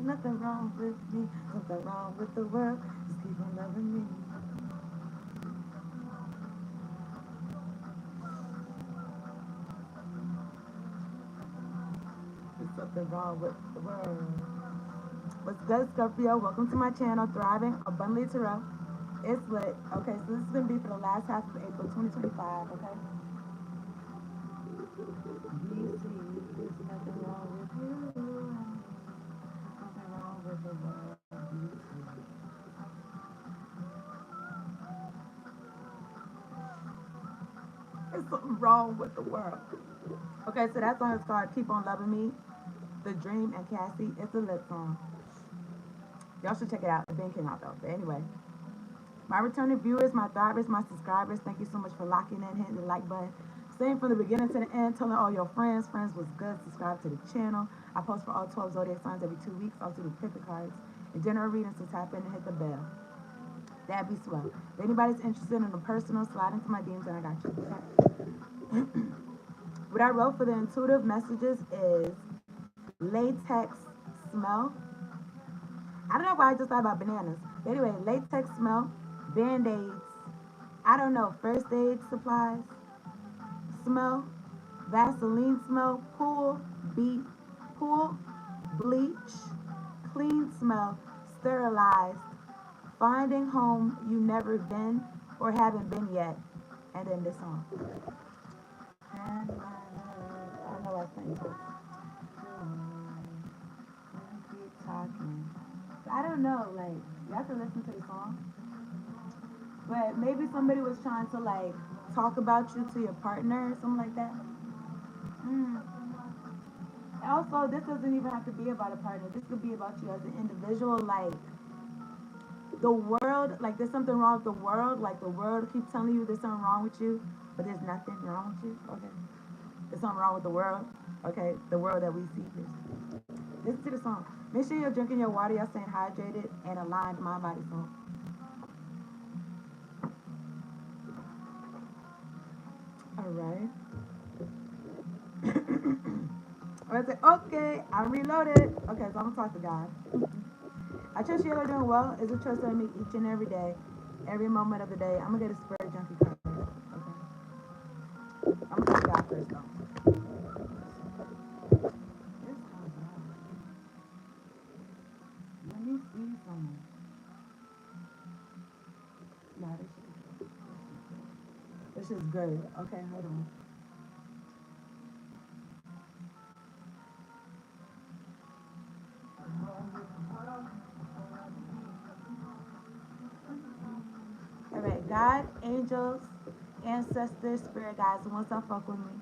nothing wrong with me, something wrong with the world. Just keep on loving me. There's something wrong with the world. What's good, Scorpio? Welcome to my channel, Thriving Abundantly Tarot. It's lit. Okay, so this is going to be for the last half of April 2025, okay? You see, there's nothing wrong with you. Nothing wrong with the world. You see. There's something wrong with the world. Okay, so that song is called Keep On Loving Me, The Dream and Cassie. It's a lit song. Y'all should check it out. It didn't came out though. But anyway, my returning viewers, my thrivers, my subscribers, thank you so much for locking in, hitting the like button. Staying from the beginning to the end, telling all your friends. Friends was good. Subscribe to the channel. I post for all 12 zodiac signs every 2 weeks. Also do picker cards and general readings, so tap in and hit the bell. That'd be swell. If anybody's interested in a personal, slide into my DMs and I got you. Okay? What I wrote for the intuitive messages is latex smell. I don't know why I just thought about bananas. But anyway, latex smell, band-aids, I don't know, first aid supplies, smell, Vaseline smell, pool, bleach, clean smell, sterilized, finding home you never been or haven't been yet, and then this song. And I know I think keep talking. I don't know, like, you have to listen to the song. But maybe somebody was trying to like talk about you to your partner or something like that. Mm. Also, this doesn't even have to be about a partner. This could be about you as an individual. Like the world, like there's something wrong with the world. Like the world keeps telling you there's something wrong with you, but there's nothing wrong with you. Okay, there's something wrong with the world. Okay, the world that we see here. Listen to the song. Make sure you're drinking your water, you're staying hydrated and aligned mind, body, soul. All right. I say, okay, I'm reloaded. Okay, so I'm gonna talk to God. I trust you are doing well. It's a trust on me each and every day, every moment of the day. I'm gonna get a spirit junkie card. Okay. I'm gonna talk to God first though. This comes out. Let me see something. No, this is good. Okay, hold on. All right, God, angels, ancestors, spirit guides, the ones that fuck with me.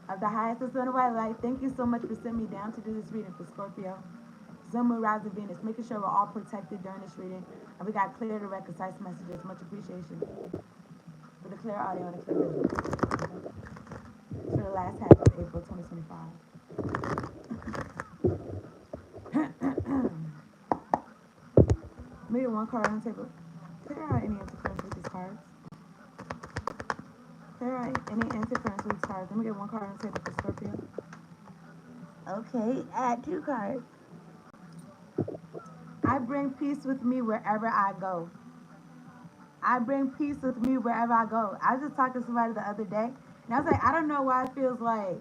Of the highest and son of white light, thank you so much for sending me down to do this reading for Scorpio. Sun, Moon, Rising, Venus, making sure we're all protected during this reading. And we got clear, direct, concise messages. Much appreciation for the clear audio and the clear visual. For the last half of April 2025. Maybe one card on the table. Clear out any interference with these cards. Clear out any interference with these cards. Let me get one card on the table for Scorpio. Okay, add two cards. I bring peace with me wherever I go. I bring peace with me wherever I go. I was just talking to somebody the other day, and I was like, I don't know why it feels like.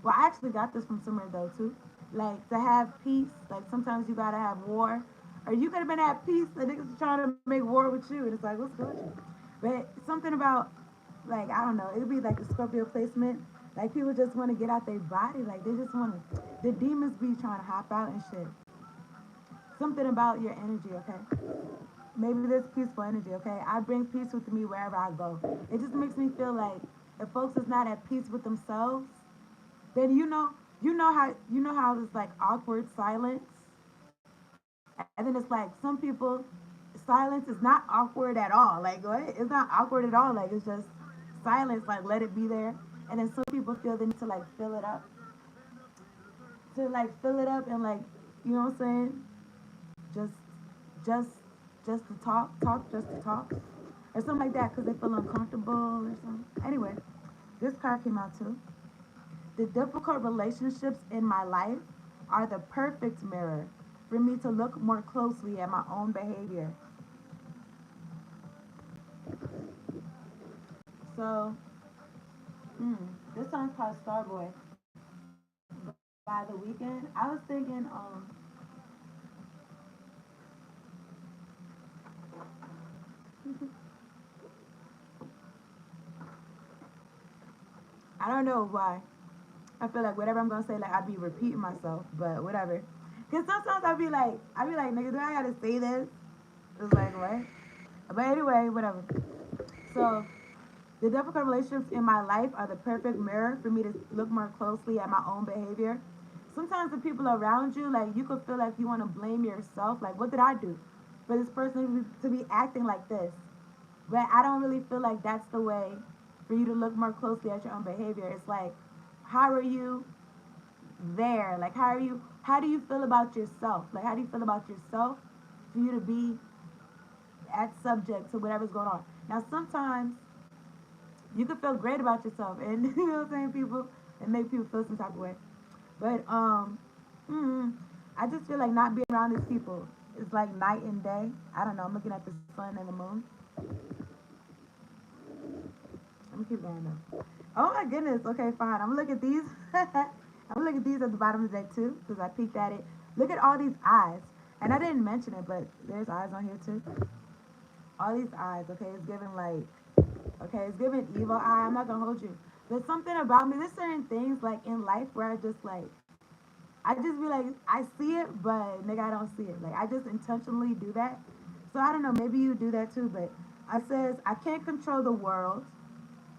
Well, I actually got this from somewhere though too. Like to have peace, like sometimes you gotta have war, or you could have been at peace. The niggas are trying to make war with you, and it's like, what's good with you? But something about, like, I don't know. It would be like a Scorpio placement. Like people just want to get out their body. Like they just want to. The demons be trying to hop out and shit. Something about your energy, okay? Maybe this peaceful energy, okay? I bring peace with me wherever I go. It just makes me feel like if folks is not at peace with themselves, then you know how it's like awkward silence, and then it's like some people silence is not awkward at all. Like what? It's not awkward at all. Like it's just silence. Like let it be there. And then some people feel the need to like fill it up, and like you know what I'm saying? Just just just to talk just to talk, or something like that because they feel uncomfortable or something. Anyway, this card came out too. The difficult relationships in my life are the perfect mirror. for me to look more closely at my own behavior. So, mm, this song's called Starboy by The Weekend. I was thinking, I don't know why. I feel like whatever I'm gonna say, like I be repeating myself, but whatever. Cause sometimes I be like, nigga, do I gotta say this? It's like what? But anyway, whatever. So the difficult relationships in my life are the perfect mirror for me to look more closely at my own behavior. Sometimes the people around you, like you could feel like you want to blame yourself. Like, what did I do for this person to be acting like this? But I don't really feel like that's the way for you to look more closely at your own behavior. It's like, how are you there? Like, how are you? How do you feel about yourself? Like, how do you feel about yourself for you to be at subject to whatever's going on? Now, sometimes you can feel great about yourself, and you know what I'm saying, people, and make people feel some type of way. But mm, I just feel like not being around these people is like night and day. I don't know. I'm looking at the sun and the moon. I'm gonna keep going though. Oh my goodness. Okay, fine. I'm gonna look at these. I'm gonna look at these at the bottom of the deck too, because I peeked at it. Look at all these eyes, and I didn't mention it, but there's eyes on here too. All these eyes. Okay, it's giving like, okay, it's giving evil eye. I'm not gonna hold you. There's something about me. There's certain things like in life where I just like, I just be like, I see it, but nigga, I don't see it. Like I just intentionally do that. So I don't know. Maybe you do that too, but I says I can't control the world,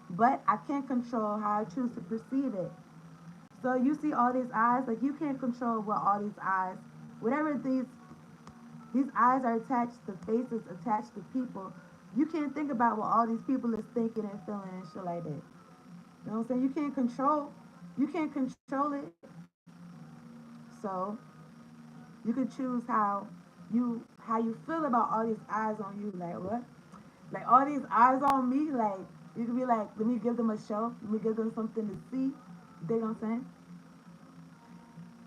but I can't control how I choose to perceive it. So you see all these eyes, like you can't control what all these eyes, whatever these eyes are attached to faces, attached to people. You can't think about what all these people is thinking and feeling and shit like that. You know what I'm saying? You can't control it. So you can choose how you feel about all these eyes on you. Like what? Like all these eyes on me. Like you can be like, let me give them a show. Let me give them something to see. You dig what I'm saying?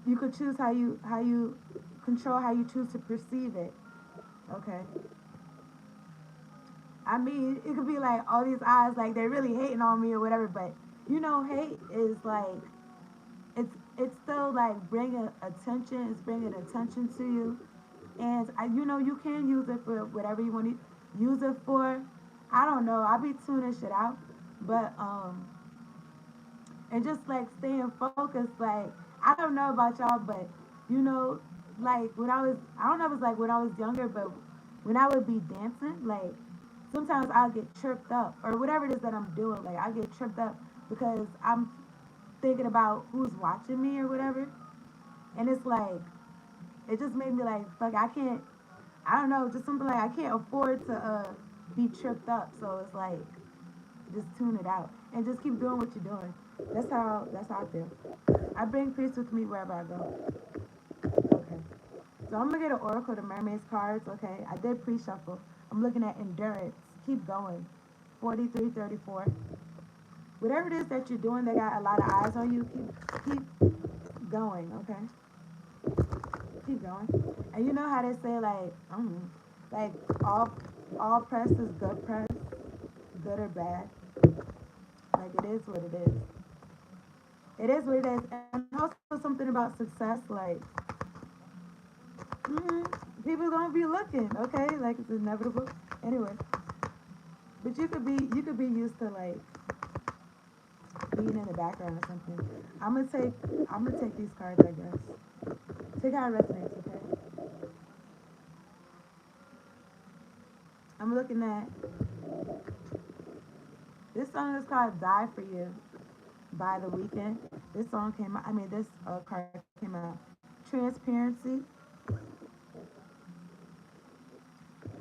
You could choose how you control how you choose to perceive it. Okay. I mean, it could be like all these eyes, like they're really hating on me or whatever. But you know, hate is like it's still like bringing attention. It's bringing attention to you, and you know you can use it for whatever you want to use it for. I don't know. I'll be tuning shit out, but and just like staying focused. Like I don't know about y'all, but you know, like when I don't know if it's like when I was younger, but when I would be dancing, like sometimes I'll get tripped up or whatever it is that I'm doing. Like I get tripped up because I'm thinking about who's watching me or whatever, and it's like it just made me like fuck. I can't. I don't know. Just something like I can't afford to be tripped up. So it's like just tune it out and just keep doing what you're doing. That's how I feel. I bring peace with me wherever I go. Okay. So I'm gonna get an Oracle, the Mermaid's cards. Okay. I did pre-shuffle. I'm looking at endurance. Keep going. 4334. Whatever it is that you're doing, they got a lot of eyes on you. Keep going. Okay. Keep going. And you know how they say like all all press is good press, good or bad. Like it is what it is. It is what it is. And also something about success, like mm, people gonna be looking, okay? Like it's inevitable. Anyway, but you could be used to like being in the background or something. I'm gonna take I'm gonna take these cards, I guess. Take how it resonates, okay? I'm looking at this song is called "Die for You" by The Weekend. This song came out. I mean, this card came out. Transparency,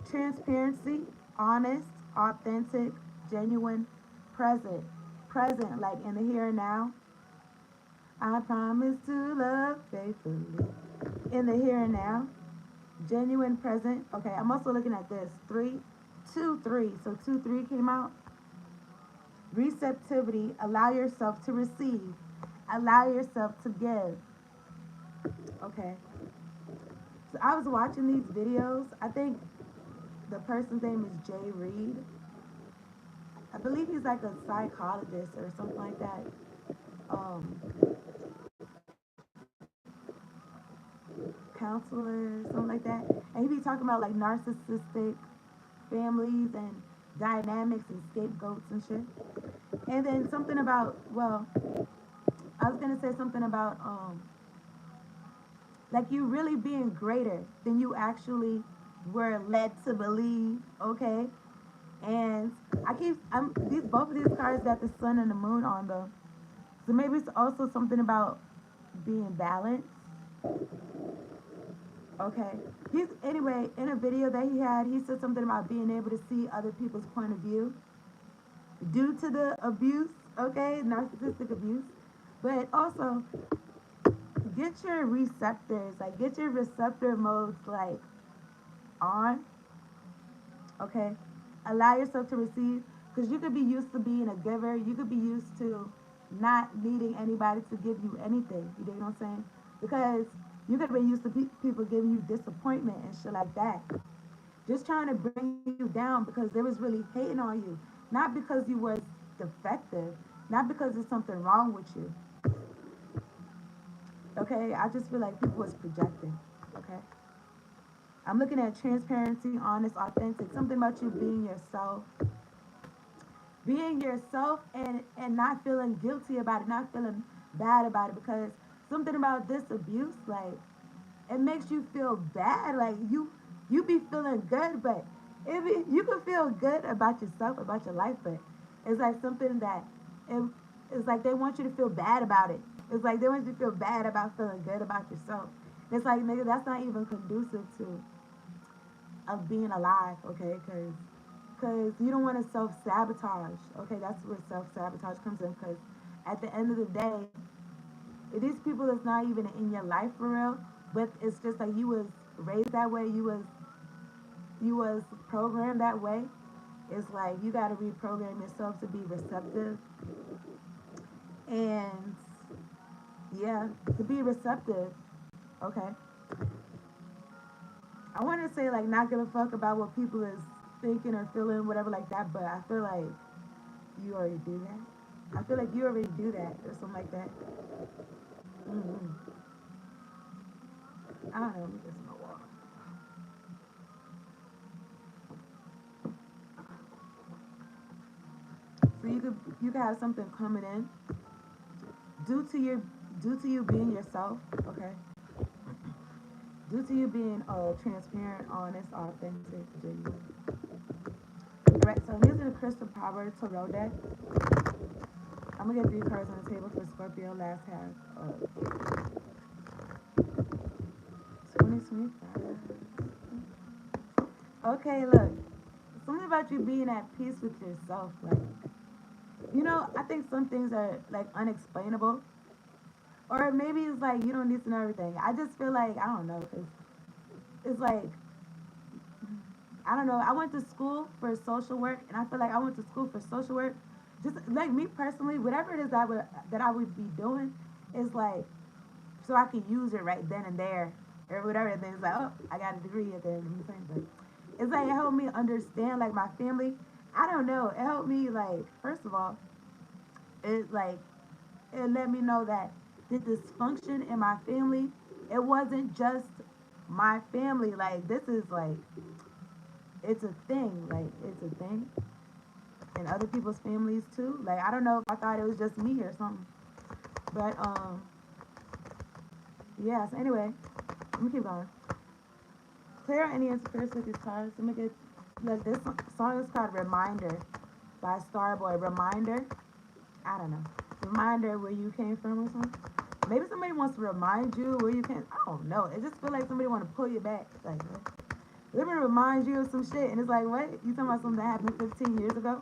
transparency, honest, authentic, genuine, present, present, like in the here and now. I promise to love faithfully in the here and now. Genuine, present. Okay, I'm also looking at this 3, 2, 3. So 2, 3 came out. Receptivity. Allow yourself to receive. Allow yourself to give. Okay. So I was watching these videos. I think the person's name is Jay Reed. I believe he's like a psychologist or something like that. Um, Counselor, something like that. And he be talking about like narcissistic families and dynamics and scapegoats and shit. And then something about, well, I was gonna say something about like you really being greater than you actually were led to believe, okay? And I'm these both of these cards got the sun and the moon on them. So maybe it's also something about being balanced. Okay. He's anyway, in a video that he had, he said something about being able to see other people's point of view due to the abuse, okay, narcissistic abuse. But also get your receptors, like get your receptor modes like on, okay? Allow yourself to receive because you could be used to being a giver. You could be used to not needing anybody to give you anything. You know what I'm saying? Because you could have been used to people giving you disappointment and shit like that. Just trying to bring you down because they was really hating on you. Not because you was defective. Not because there's something wrong with you. Okay? I just feel like people was projecting. Okay? I'm looking at transparency, honest, authentic. Something about you being yourself and not feeling guilty about it, not feeling bad about it. Because something about this abuse, like it makes you feel bad. Like you be feeling good, but you can feel good about yourself, about your life, but it's like something that it, it's like they want you to feel bad about it. It's like they want you to feel bad about feeling good about yourself. It's like nigga, that's not even conducive to of being alive, okay? Because you don't want to self sabotage, okay? That's where self sabotage comes in. Because at the end of the day, these people that's not even in your life for real, but it's just like you was raised that way, you was programmed that way. It's like you got to reprogram yourself to be receptive and yeah, to be receptive, okay? I want to say like not give a fuck about what people is thinking or feeling, whatever like that, but I feel like you already do that. I feel like you already do that or something like that. Mm-hmm. I don't know. Let me get some more water. So you could have something coming in due to your due to you being yourself. Okay. Due to you being transparent, honest, authentic, genuine. Right. So I'm using the Crystal Power Tarot deck. I'm gonna get 3 cards on the table for Scorpio last half of 2025. Okay, look. Something about you being at peace with yourself, like I think some things are like unexplainable, or maybe it's like you don't need to know everything. I just feel like I don't know, cause it's like I don't know. I went to school for social work, and I feel like I went to school for social work. Just like me personally, whatever it is that I would be doing, is like so I can use it right then and there, or whatever. And then it's like, oh, I got a degree at the end of the thing, but it's like it helped me understand like my family. I don't know. It helped me like first of all, it like it let me know that the dysfunction in my family, it wasn't just my family. Like this is like it's a thing. Like it's a thing in other people's families too. Like I don't know if I thought it was just me or something. But yeah, so anyway, let me keep going. Clear any insecurities with these cards. Let me get like this song is called Reminder by Starboy. Reminder. I don't know. Reminder where you came from or something. Maybe somebody wants to remind you where you came. I don't know. It just feel like somebody want to pull you back. Like, let me remind you of some shit. And it's like, what? You talking about something that happened 15 years ago?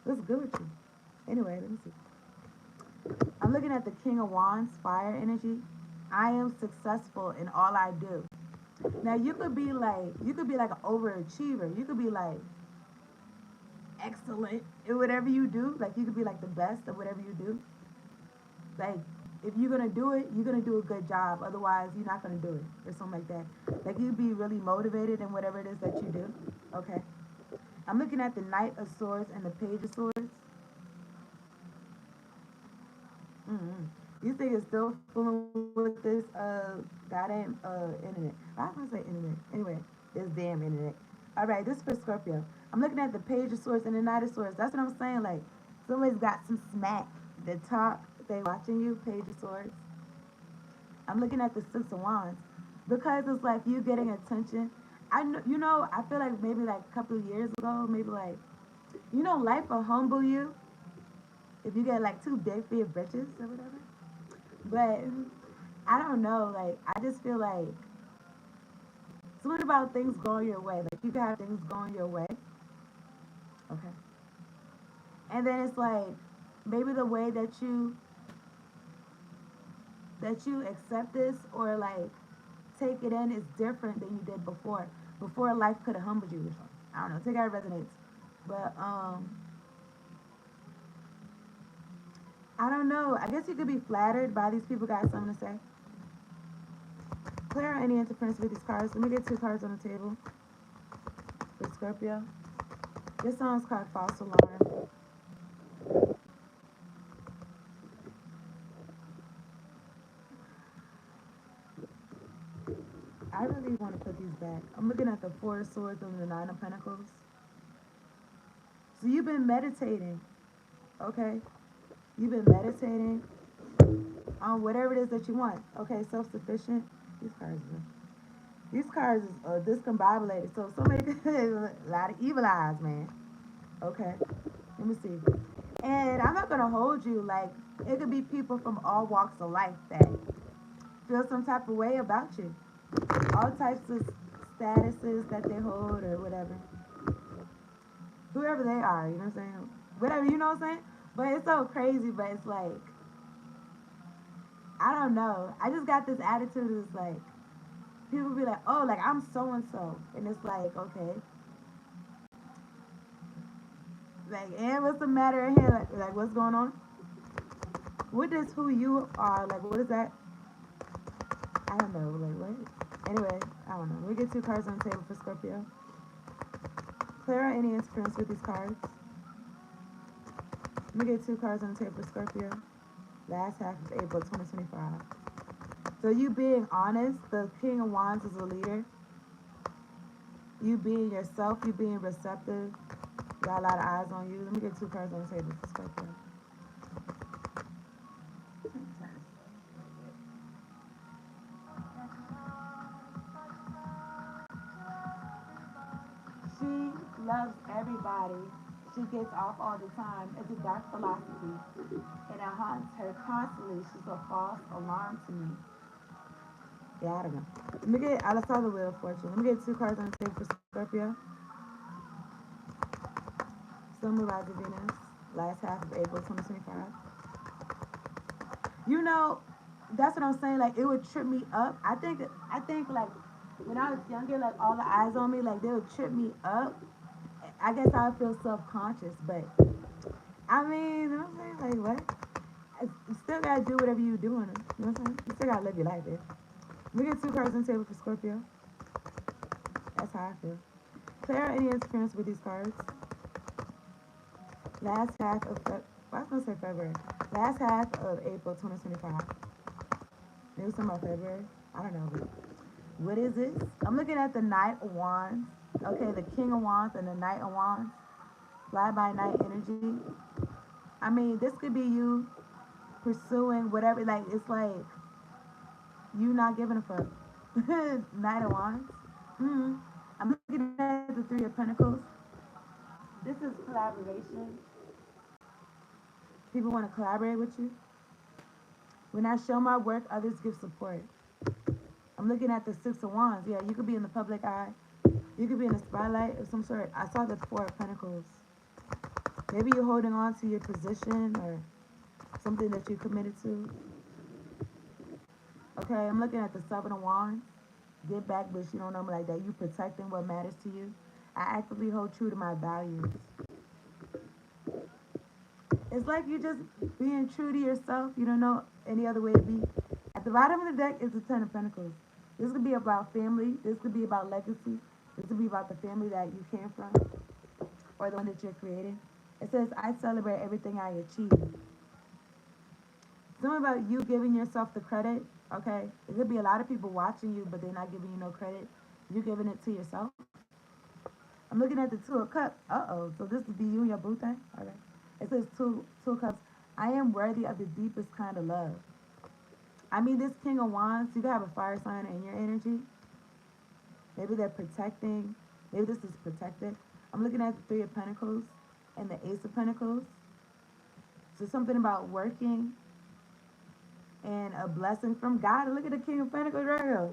What's good with you? Anyway, let me see. I'm looking at the King of Wands, fire energy. I am successful in all I do. Now you could be like an overachiever. You could be like excellent in whatever you do. Like you could be like the best at whatever you do. Like if you're gonna do it, you're gonna do a good job. Otherwise, you're not gonna do it or something like that. Like you be really motivated in whatever it is that you do. Okay. I'm looking at the Knight of Swords and the Page of Swords. Mm-hmm. You think it's still fooling with this goddamn internet. I was gonna say internet. Anyway, this damn internet. All right, this is for Scorpio. I'm looking at the Page of Swords and the Knight of Swords. That's what I'm saying. Like somebody's got some smack. The talk. They watching you. Page of Swords. I'm looking at the Six of Wands because it's like you getting attention. I know, you know, I feel like maybe like a couple of years ago, maybe like, you know, life will humble you if you get like too big for your britches or whatever. But I don't know, like I just feel like it's what about things going your way. Like you can have things going your way, okay, and then it's like maybe the way that you accept this or like take it in is different than you did before. Before life could have humbled you or something. I don't know. Take how it resonates. But I don't know. I guess you could be flattered by these people got something to say. Clear any interference with these cards. Let me get two cards on the table for Scorpio. This song's called False Alarm. I really want to put these back. I'm looking at the Four of Swords and the Nine of Pentacles. So you've been meditating, okay? You've been meditating on whatever it is that you want. Okay, self-sufficient. These cards are these cards is discombobulated. So somebody a lot of evil eyes, man. Okay, let me see. And I'm not gonna hold you like it could be people from all walks of life that feel some type of way about you. All types of statuses that they hold or whatever. Whoever they are, you know what I'm saying? Whatever, you know what I'm saying? But it's so crazy, but it's like I don't know. I just got this attitude. It's like people be like, "Oh, like I'm so and so," and it's like, okay, like, and what's the matter in here? Like, what's going on? What does who you are like? What is that? I don't know. Like, what? Anyway, I don't know. We get two cards on the table for Scorpio. Clear any interference with these cards. Let me get two cards on the table for Scorpio. Last half of April 2025. So you being honest, the King of Wands is a leader. You being yourself, you being receptive. Got a lot of eyes on you. Let me get two cards on the table for Scorpio. She loves everybody. She gets off all the time. It's a dark philosophy, and it haunts her constantly. She's a false alarm to me. Yeah, I don't know. Let me get. Let's start the Wheel of Fortune. Let me get two cards on the table for Scorpio. Sun, Moon, Rising, Venus. Last half of April 2025. You know, that's what I'm saying. Like it would trip me up. I think like when I was younger, like all the eyes on me, like they would trip me up. I guess I would feel self conscious, but I mean, you know what I'm saying? Like what? You still gotta do whatever you doing. You know what I'm saying? You still gotta live your life, bitch. We get two cards on the table for Scorpio. That's how I feel. Clear any interference with these cards. Last half of I was gonna say February. Last half of April 2025. Maybe something about February. I don't know. But what is this? I'm looking at the Knight of Wands. Okay, the King of Wands and the Knight of Wands. Fly by night energy. I mean, this could be you pursuing whatever. Like it's like you not giving a fuck. Knight of Wands. Mm-hmm. I'm looking at the Three of Pentacles. This is collaboration. People want to collaborate with you. When I show my work, others give support. I'm looking at the Six of Wands. Yeah, you could be in the public eye. You could be in the spotlight of some sort. I saw the Four of Pentacles. Maybe you're holding on to your position or something that you committed to. Okay, I'm looking at the Seven of Wands. Get back, but you don't know me like that. You protecting what matters to you. I actively hold true to my values. It's like you just being true to yourself. You don't know any other way to be. At the bottom of the deck is the Ten of Pentacles. This could be about family. This could be about legacy. This could be about the family that you came from or the one that you're creating. It says, I celebrate everything I achieve. Something about you giving yourself the credit, okay? It could be a lot of people watching you, but they're not giving you no credit. You're giving it to yourself. I'm looking at the Two of Cups. Uh-oh. So this would be you and your boo thing? All right. It says two of Cups. I am worthy of the deepest kind of love. I mean, this King of Wands, you could have a fire sign in your energy. Maybe they're protecting. Maybe this is protected. I'm looking at the Three of Pentacles and the Ace of Pentacles. So something about working and a blessing from God. Look at the King of Pentacles right here.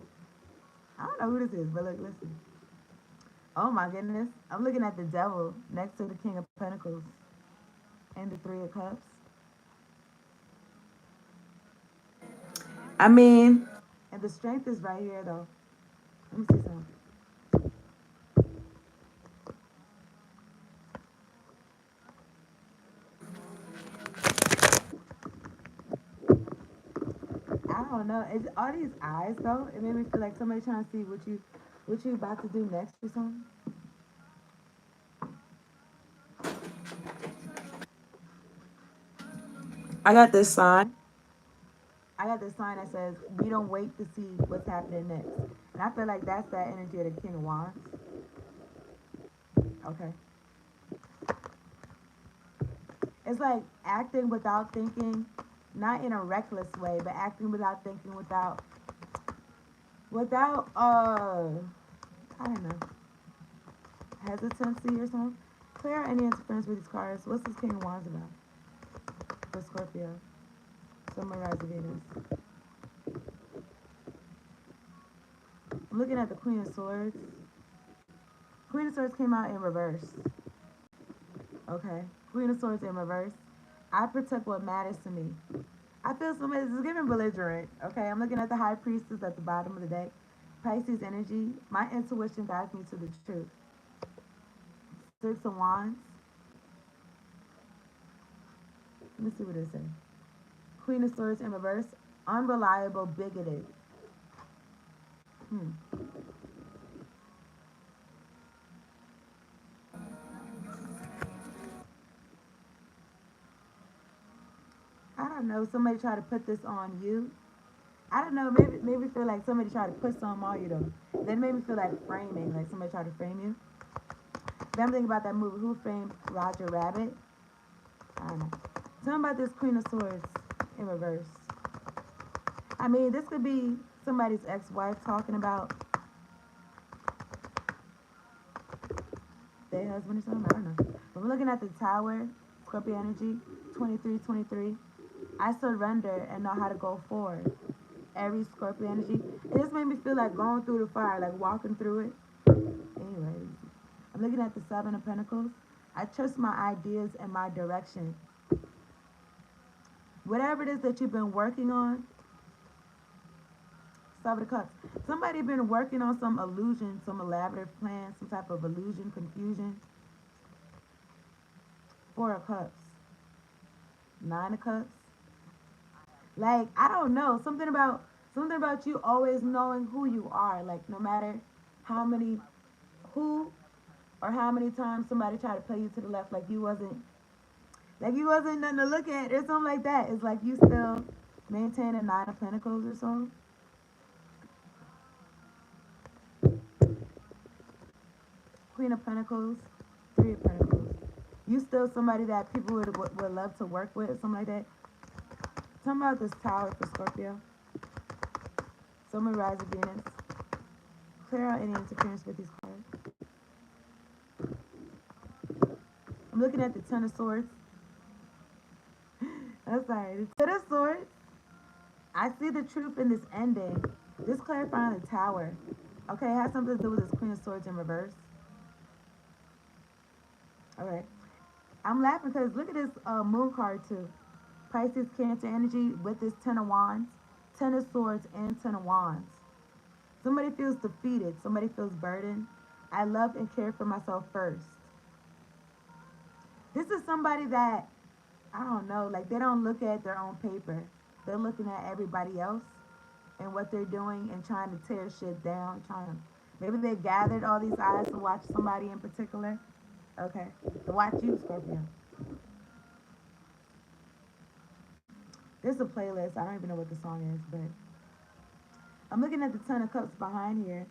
I don't know who this is, but look, listen. Oh my goodness. I'm looking at the Devil next to the King of Pentacles and the Three of Cups. I mean, and the Strength is right here though. Let me see something. I don't know. It's all these eyes though. It made me feel like somebody trying to see what you about to do next or something. I got this sign. I got this sign that says, "We don't wait to see what's happening next." And I feel like that's that energy of the King of Wands. Okay. It's like acting without thinking, not in a reckless way, but acting without thinking, without I don't know, hesitancy or something. Clear any interference with these cards. What's this King of Wands about? For Scorpio. Summer rise of Venus. I'm looking at the Queen of Swords. Queen of Swords came out in reverse. Okay. Queen of Swords in reverse. I protect what matters to me. I feel somebody is giving belligerent. Okay. I'm looking at the High Priestess at the bottom of the deck. Pisces energy. My intuition guides me to the truth. Six of Wands. Let me see what it says. Queen of Swords in reverse. Unreliable, bigoted. Hmm. I don't know. Somebody try to put this on you. I don't know. Maybe feel like somebody tried to put something on you though. Then made me feel like framing, like somebody tried to frame you. Then I'm thinking about that movie, Who Framed Roger Rabbit? I don't know. Tell me about this Queen of Swords in reverse. I mean, this could be somebody's ex-wife talking about their husband or something. I don't know. But we're looking at the Tower, Scorpio energy, 2323. I surrender and know how to go forward. Aries, Scorpio energy. It just made me feel like going through the fire, like walking through it. Anyways, I'm looking at the Seven of Pentacles. I trust my ideas and my direction. Whatever it is that you've been working on, Seven of Cups. Somebody been working on some illusion, some elaborate plan, some type of illusion, confusion. Four of Cups. Nine of Cups. Like, I don't know. Something about you always knowing who you are. Like no matter how many who or how many times somebody tried to play you to the left, like you wasn't nothing to look at or something like that. It's like you still maintain a Nine of Pentacles or so. Queen of Pentacles, Three of Pentacles. You still somebody that people would love to work with, something like that. Tell me about this Tower for Scorpio. Summer rise of Venus. Clear out any interference with these cards. I'm looking at the Ten of Swords. I'm sorry. The Ten of Swords. I see the truth in this ending. This clarifying the Tower. Okay, it has something to do with this Queen of Swords in reverse. Okay. I'm laughing because look at this Moon card too. Pisces, Cancer energy with this Ten of Wands, Ten of Swords, and Ten of Wands. Somebody feels defeated. Somebody feels burdened. I love and care for myself first. This is somebody that I don't know, like they don't look at their own paper. They're looking at everybody else and what they're doing and trying to tear shit down. Trying to, maybe they gathered all these eyes to watch somebody in particular. Okay, to watch you, Scorpio. There's a playlist. I don't even know what the song is, but I'm looking at the Ten of Cups behind here.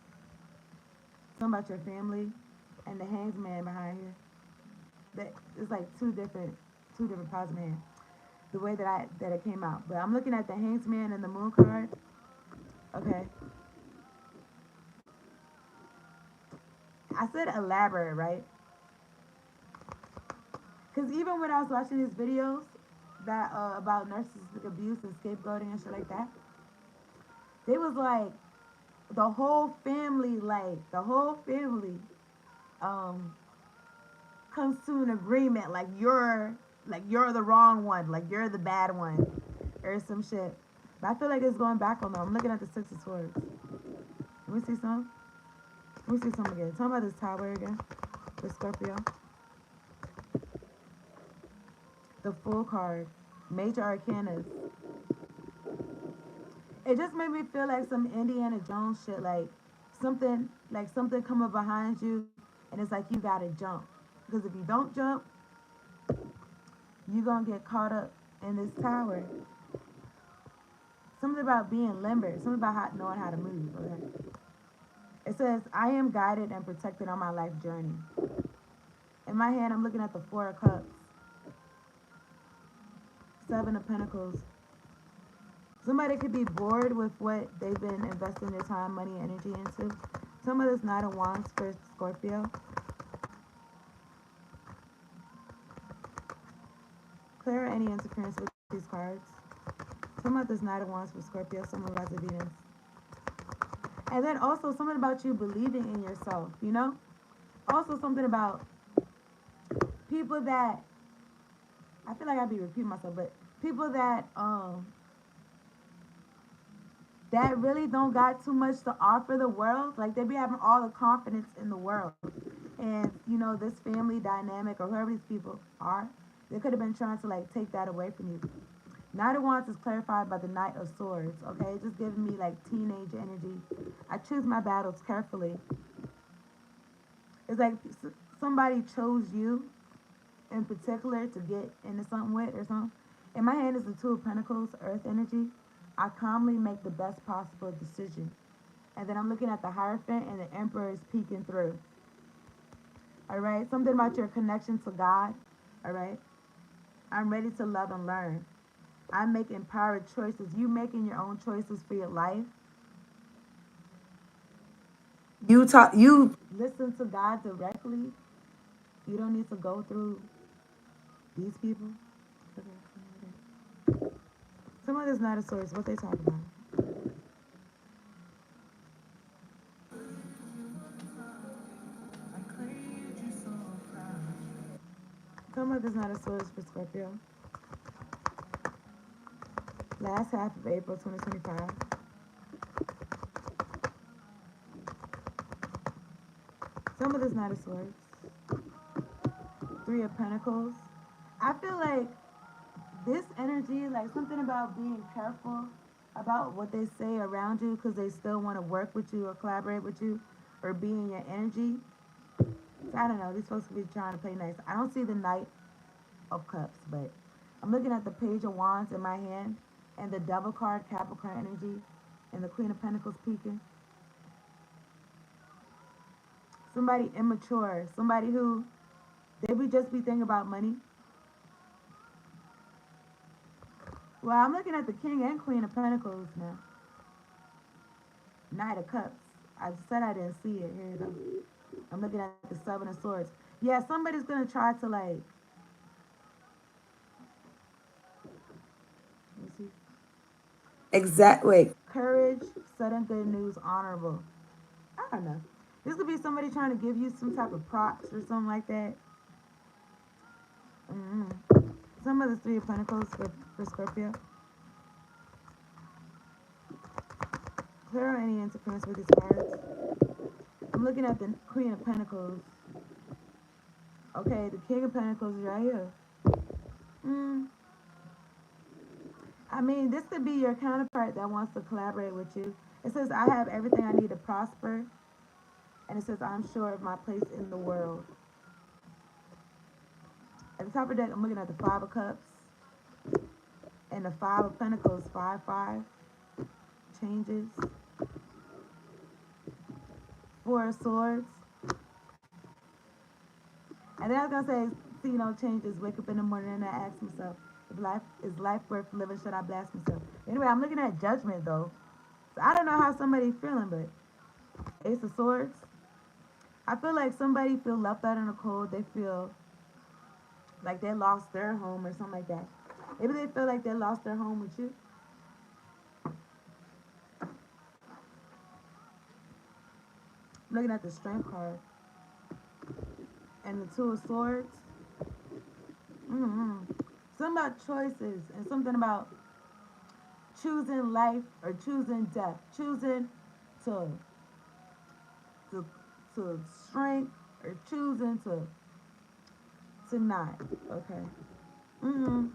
Something about your family, and the Hanged Man behind here. That it's like two different piles of man. The way that it came out, but I'm looking at the Hanged Man and the Moon card. Okay, I said elaborate, right? Because even when I was watching these videos that about narcissistic abuse and scapegoating and shit like that, they was like the whole family um comes to an agreement like you're the wrong one, like you're the bad one or some shit. But I feel like it's going back on them. I'm looking at the Six of Swords. Let me see some. Let me see some again. Tell me about this tower again. The Scorpio. The Full card. Major Arcanas. It just made me feel like some Indiana Jones shit, like something coming behind you, and it's like you gotta jump. Because if you don't jump, you gonna get caught up in this tower. Something about being limber. Something about knowing how to move. Okay. It says, "I am guided and protected on my life journey." In my hand, I'm looking at the Four of Cups, Seven of Pentacles. Somebody could be bored with what they've been investing their time, money, energy into. Some of this Knight of Wands for Scorpio. Clear any interference with these cards. Some of this Knight of Wands for Scorpio. Some about the Venus. And then also something about you believing in yourself, you know? Also something about people that, I feel like I'd be repeating myself, but people that really don't got too much to offer the world. Like they be having all the confidence in the world. And you know, this family dynamic or whoever these people are, they could have been trying to like take that away from you. Knight of Wands is clarified by the Knight of Swords. Okay, just giving me like teenage energy. I choose my battles carefully. It's like somebody chose you in particular to get into something with or something. In my hand is the Two of Pentacles, Earth energy. I calmly make the best possible decision. And then I'm looking at the Hierophant and the Emperor is peeking through. All right, something about your connection to God. All right, I'm ready to love and learn. I make empowered choices. You making your own choices for your life. You listen to God directly. You don't need to go through these people. Some of this not a source. What they talking about? Some of this not a source for Scorpio. Last half of April 2025. Some of this not a source. Three of Pentacles. I feel like this energy, like something about being careful about what they say around you because they still want to work with you or collaborate with you or be in your energy. So I don't know. These folks could be trying to play nice. I don't see the Knight of Cups, but I'm looking at the Page of Wands in my hand and the Devil card, Capricorn energy, and the Queen of Pentacles peeking. Somebody immature, somebody who they would just be thinking about money. Well, I'm looking at the King and Queen of Pentacles now. Knight of Cups. I said I didn't see it. Here it is. I'm looking at the Seven of Swords. Yeah, somebody's gonna try to like. Let me see. Exactly. Courage, sudden good news, honorable. I don't know. This could be somebody trying to give you some type of props or something like that. Mm-hmm. Some of the Three of Pentacles for Scorpio. Clear any interference with these cards. I'm looking at the Queen of Pentacles. Okay, the King of Pentacles is right here. Mm, I mean, this could be your counterpart that wants to collaborate with you. It says, I have everything I need to prosper. And it says, I'm sure of my place in the world. At the top of the deck, I'm looking at the Five of Cups and the Five of Pentacles, 5-5, changes, Four of Swords. And then I was going to say, see no changes, wake up in the morning and I ask myself, if life is life worth living, should I blast myself? Anyway, I'm looking at Judgment though. So I don't know how somebody's feeling, but Ace of Swords. I feel like somebody feel left out in the cold. They feel like they lost their home or something like that. Maybe they feel like they lost their home with you. I'm looking at the Strength card and the Two of Swords. Mm-hmm. Something about choices and something about choosing life or choosing death, choosing to to to strength or choosing to not. Okay. Mm-hmm.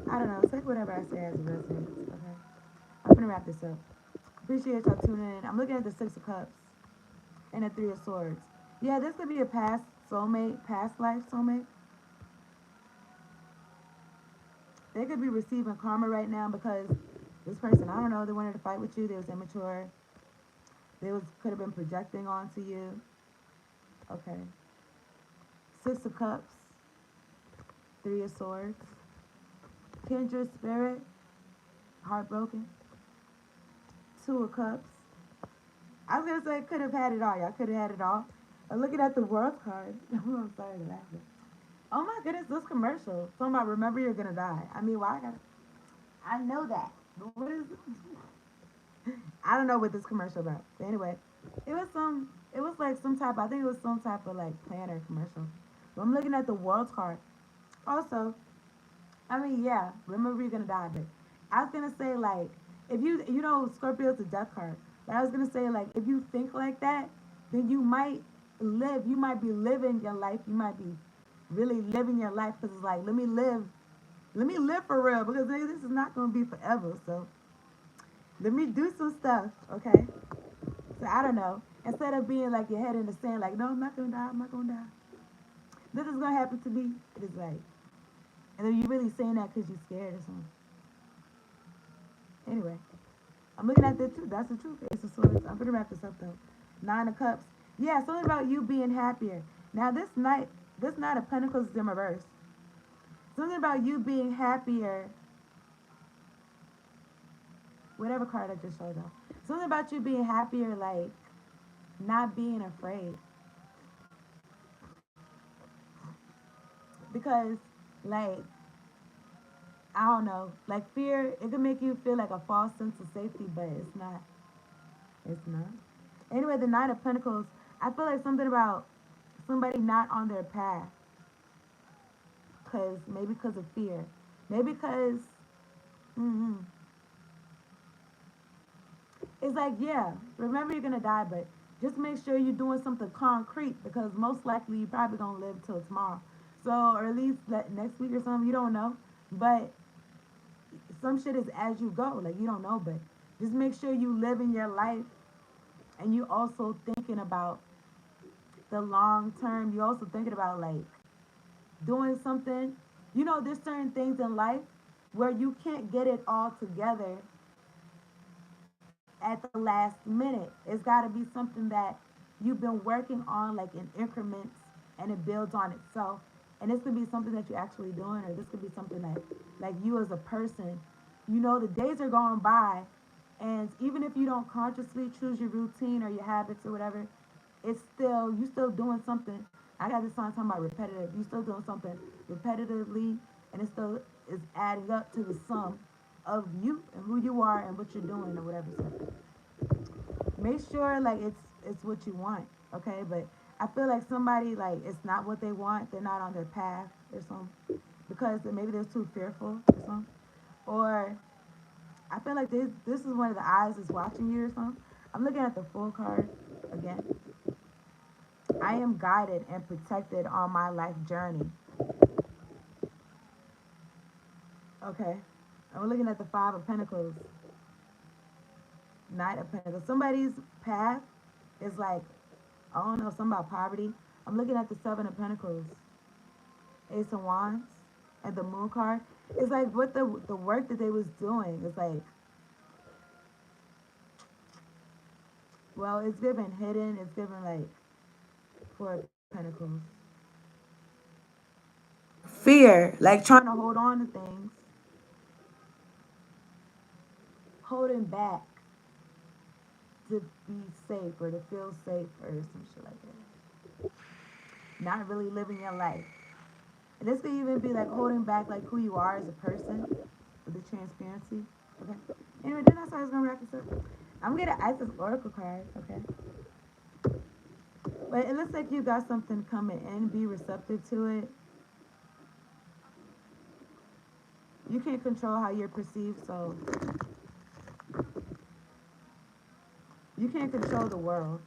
I don't know. Take whatever I say as it resonates. Okay. I'm gonna wrap this up. Appreciate y'all tuning in. I'm looking at the Six of Cups and the Three of Swords. Yeah, this could be a past soulmate, past life soulmate. They could be receiving karma right now because this person, I don't know, they wanted to fight with you. They was immature. They was could have been projecting onto you. Okay. Six of Cups, Three of Swords, Kindred Spirit, heartbroken. Two of Cups. I was gonna say could have had it all. Y'all could have had it all. I'm looking at the World card. I'm sorry to laugh. Oh my goodness, this commercial. Talking about remember you're gonna die. I mean, why I gotta? I know that. But what is? I don't know what this commercial about. But anyway, it was some. It was like some type. I think it was some type of like planner commercial. But I'm looking at the World card. Also, I mean, yeah, remember you're gonna die. But I was gonna say like, if you know Scorpio's a death card. But I was gonna say like, if you think like that, then you might live. You might be living your life. You might be really living your life because it's like, let me live for real because nigga, this is not gonna be forever. So let me do some stuff, okay? So I don't know. Instead of being like your head in the sand, like no, I'm not gonna die. I'm not gonna die. This is gonna happen to me. It is like, and then you really saying that because you're scared or something. Anyway, I'm looking at the truth. That's the truth. Ace of Swords. I'm gonna wrap this up though. Nine of Cups. Yeah, something about you being happier. Now this Knight of Pentacles is in reverse. Something about you being happier. Whatever card I just showed though. Something about you being happier, like not being afraid. Because like I don't know, like fear, it can make you feel like a false sense of safety, but it's not. It's not. Anyway, the Nine of Pentacles, I feel like something about somebody not on their path, cause maybe because of fear, maybe because mm-hmm, it's like yeah, remember you're gonna die, but just make sure you're doing something concrete because most likely you probably gonna live till tomorrow, so or at least next week or something. You don't know, but some shit is as you go. Like you don't know, but just make sure you living your life and you also thinking about the long term. You also thinking about like doing something. You know, there's certain things in life where you can't get it all together at the last minute. It's got to be something that you've been working on like in increments and it builds on itself. And this could be something that you're actually doing, or this could be something that, like you as a person, you know, the days are going by, and even if you don't consciously choose your routine or your habits or whatever, it's still you still doing something. I got this song talking about repetitive. You still doing something repetitively, and it still is adding up to the sum of you and who you are and what you're doing or whatever. So make sure like it's what you want, okay? But I feel like somebody like it's not what they want. They're not on their path or something because maybe they're too fearful or something. Or I feel like this is one of the eyes that's watching you or something. I'm looking at the full card again. I am guided and protected on my life journey. Okay. And we're looking at the Five of Pentacles, Knight of Pentacles. Somebody's path is like, I don't know, something about poverty. I'm looking at the Seven of Pentacles, Ace of Wands, and the Moon card. It's like what the work that they was doing is like, well, it's given hidden. It's given like Four of Pentacles. Fear, like trying to hold on to things, holding back to be safe or to feel safe or some shit like that. Not really living your life. And this could even be like holding back like who you are as a person with the transparency. Okay. Anyway, then that's how I was gonna wrap this up. I'm gonna ask this oracle card, okay? But it looks like you got something coming in. Be receptive to it. You can't control how you're perceived, so you can't control the world.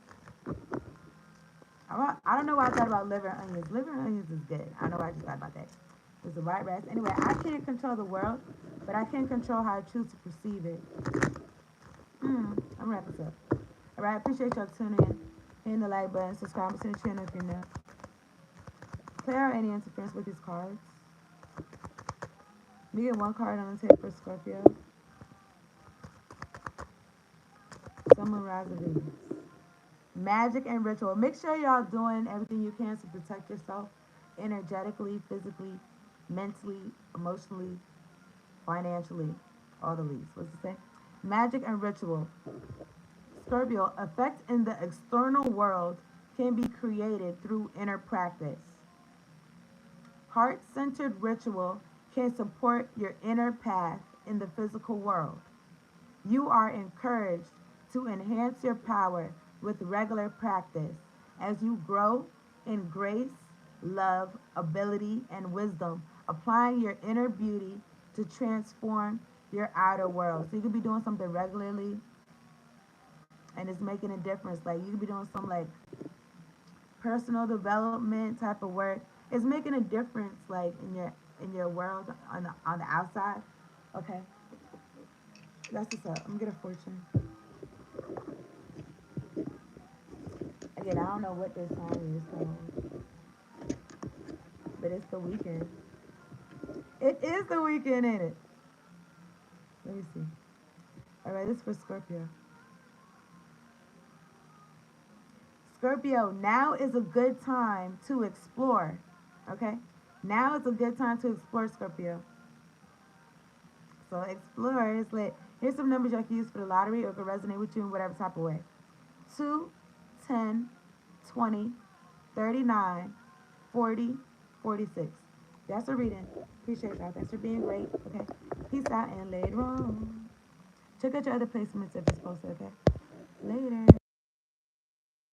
I don't know why I thought about liver and onions. Liver and onions is good. I don't know why I just thought about that. It's the white rice. Anyway, I can't control the world, but I can control how I choose to perceive it. I'm gonna wrap this up. All right, appreciate y'all tuning in. Hitting the like button, subscribe to the channel if you're new. Clear out any interference with these cards. You get one card on the table for Scorpio. Sun, rise of Venus. Magic and ritual. Make sure y'all doing everything you can to protect yourself energetically, physically, mentally, emotionally, financially, all the least. What's it say? Magic and ritual. Scorpio, effect in the external world can be created through inner practice. Heart-centered ritual can support your inner path in the physical world. You are encouraged to enhance your power with regular practice as you grow in grace, love, ability, and wisdom, applying your inner beauty to transform your outer world. So you could be doing something regularly and it's making a difference. Like you could be doing some like personal development type of work. It's making a difference like in your world on the outside. Okay. That's what's up. I'm gonna get a fortune. Again, I don't know what this song is called, but it's the weekend. It is the weekend, ain't it? Let me see. All right, this is for Scorpio. Scorpio, now is a good time to explore. Okay? Now is a good time to explore, Scorpio. So explore is lit. Here's some numbers y'all can use for the lottery or it could resonate with you in whatever type of way. 2, 10, 20, 39, 40, 46. That's a reading. Appreciate y'all. Thanks for being great. Okay. Peace out and later on. Check out your other placements if it's posted, okay? Later.